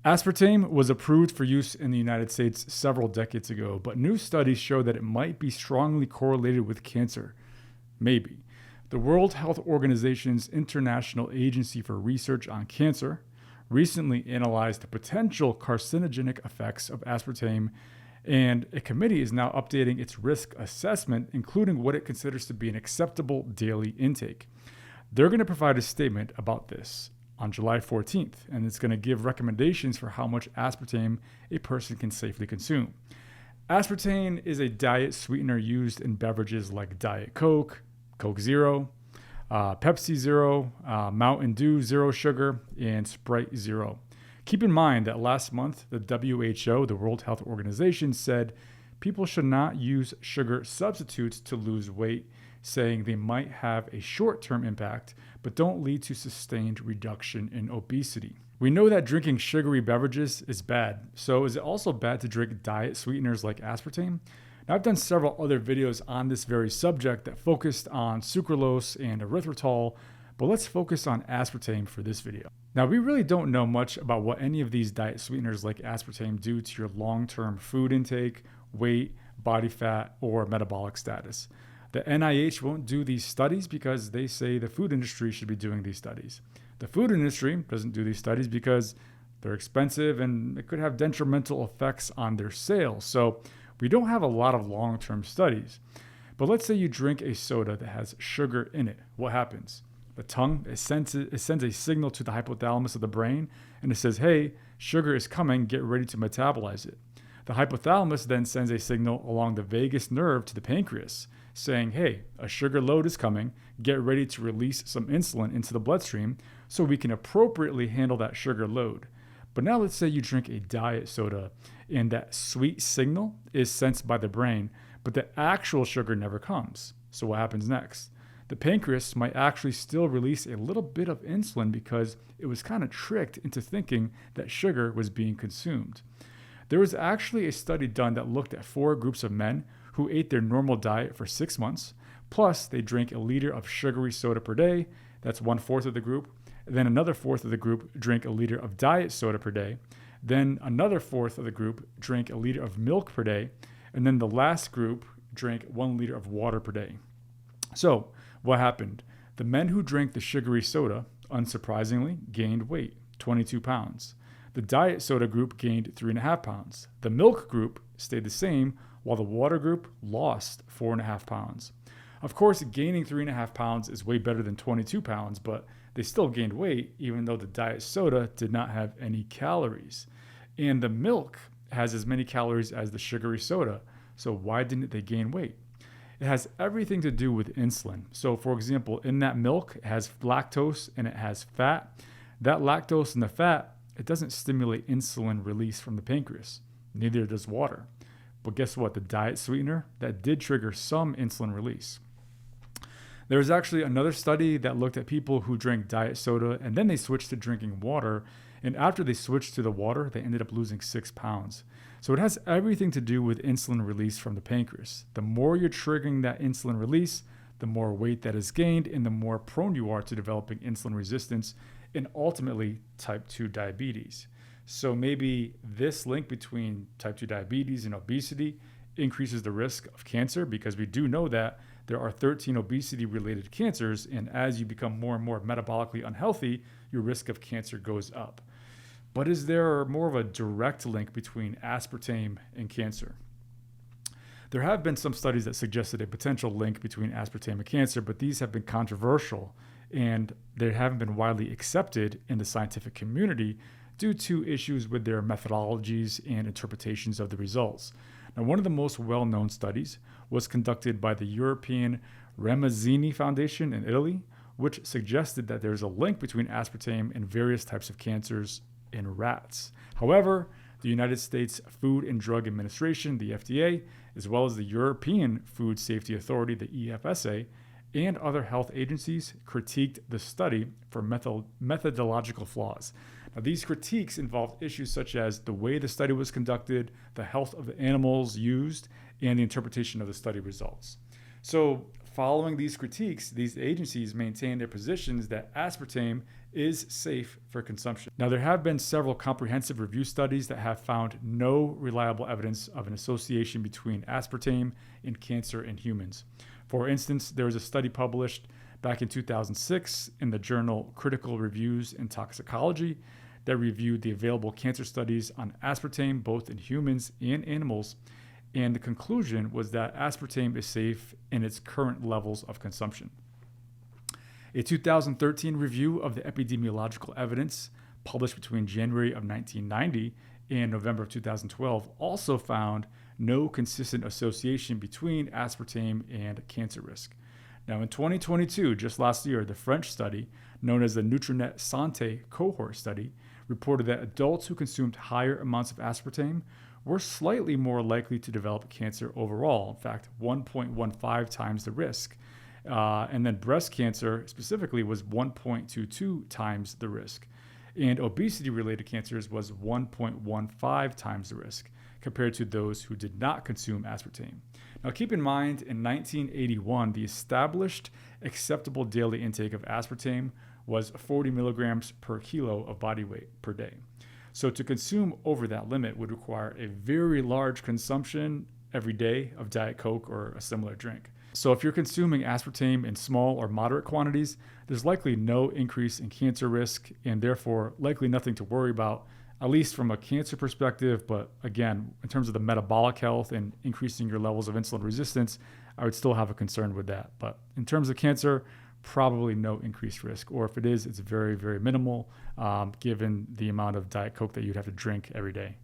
Aspartame was approved for use in the United States several decades ago, but new studies show that it might be strongly correlated with cancer. Maybe. The World Health Organization's International Agency for Research on Cancer recently analyzed the potential carcinogenic effects of aspartame, and a committee is now updating its risk assessment, including what it considers to be an acceptable daily intake. They're going to provide a statement about this on July 14th, and it's going to give recommendations for how much aspartame a person can safely consume. Aspartame is a diet sweetener used in beverages like Diet Coke, Coke Zero, Pepsi Zero, Mountain Dew Zero Sugar, and Sprite Zero. Keep in mind that last month, the WHO, the World Health Organization, said people should not use sugar substitutes to lose weight, saying they might have a short-term impact, but don't lead to sustained reduction in obesity. We know that drinking sugary beverages is bad, so is it also bad to drink diet sweeteners like aspartame? Now, I've done several other videos on this very subject that focused on sucralose and erythritol, but let's focus on aspartame for this video. Now, we really don't know much about what any of these diet sweeteners like aspartame do to your long-term food intake, weight, body fat, or metabolic status. The NIH won't do these studies because they say the food industry should be doing these studies. The food industry doesn't do these studies because they're expensive and it could have detrimental effects on their sales. So we don't have a lot of long-term studies. But let's say you drink a soda that has sugar in it. What happens? The tongue, it sends a signal to the hypothalamus of the brain, and it says, hey, sugar is coming, get ready to metabolize it. The hypothalamus then sends a signal along the vagus nerve to the pancreas, saying, hey, a sugar load is coming, get ready to release some insulin into the bloodstream so we can appropriately handle that sugar load. But now let's say you drink a diet soda and that sweet signal is sensed by the brain, but the actual sugar never comes. So what happens next? The pancreas might actually still release a little bit of insulin because it was kind of tricked into thinking that sugar was being consumed. There was actually a study done that looked at 4 groups of men who ate their normal diet for 6 months, plus they drank a liter of sugary soda per day. That's 1/4 of the group. Then another 1/4 of the group drank a liter of diet soda per day. Then another 1/4 of the group drank a liter of milk per day. And then the last group drank 1 liter of water per day. So what happened? The men who drank the sugary soda, unsurprisingly, gained weight, 22 pounds. The diet soda group gained 3.5 pounds. The milk group stayed the same, while the water group lost 4.5 pounds. Of course, gaining 3.5 pounds is way better than 22 pounds, but they still gained weight even though the diet soda did not have any calories. And the milk has as many calories as the sugary soda, so why didn't they gain weight? It has everything to do with insulin. So for example, in that milk, it has lactose and it has fat. That lactose and the fat, it doesn't stimulate insulin release from the pancreas. Neither does water. But guess what? The diet sweetener, that did trigger some insulin release. There was actually another study that looked at people who drank diet soda and then they switched to drinking water. And after they switched to the water, they ended up losing 6 pounds. So it has everything to do with insulin release from the pancreas. The more you're triggering that insulin release, the more weight that is gained and the more prone you are to developing insulin resistance and ultimately type 2 diabetes. So maybe this link between type 2 diabetes and obesity increases the risk of cancer, because we do know that there are 13 obesity-related cancers, and as you become more and more metabolically unhealthy, your risk of cancer goes up. But is there more of a direct link between aspartame and cancer? There have been some studies that suggested a potential link between aspartame and cancer, but these have been controversial and they haven't been widely accepted in the scientific community due to issues with their methodologies and interpretations of the results. Now, one of the most well-known studies was conducted by the European Ramazzini Foundation in Italy, which suggested that there's a link between aspartame and various types of cancers in rats. However, the United States Food and Drug Administration, the FDA, as well as the European Food Safety Authority, the EFSA, and other health agencies critiqued the study for methodological flaws. Now, these critiques involved issues such as the way the study was conducted, the health of the animals used, and the interpretation of the study results. So, following these critiques, these agencies maintain their positions that aspartame is safe for consumption. Now, there have been several comprehensive review studies that have found no reliable evidence of an association between aspartame and cancer in humans. For instance, there was a study published back in 2006 in the journal Critical Reviews in Toxicology that reviewed the available cancer studies on aspartame both in humans and animals, and the conclusion was that aspartame is safe in its current levels of consumption. A 2013 review of the epidemiological evidence published between January of 1990 and November of 2012 also found no consistent association between aspartame and cancer risk. Now, in 2022, just last year, the French study, known as the Nutrinet Santé cohort study, reported that adults who consumed higher amounts of aspartame were slightly more likely to develop cancer overall, in fact, 1.15 times the risk. And then breast cancer specifically was 1.22 times the risk. And obesity-related cancers was 1.15 times the risk compared to those who did not consume aspartame. Now, keep in mind, in 1981, the established acceptable daily intake of aspartame was 40 milligrams per kilo of body weight per day. So to consume over that limit would require a very large consumption every day of Diet Coke or a similar drink. So if you're consuming aspartame in small or moderate quantities, there's likely no increase in cancer risk and therefore likely nothing to worry about, at least from a cancer perspective. But again, in terms of the metabolic health and increasing your levels of insulin resistance, I would still have a concern with that. But in terms of cancer, probably no increased risk, or if it is, it's very, very minimal given the amount of Diet Coke that you'd have to drink every day.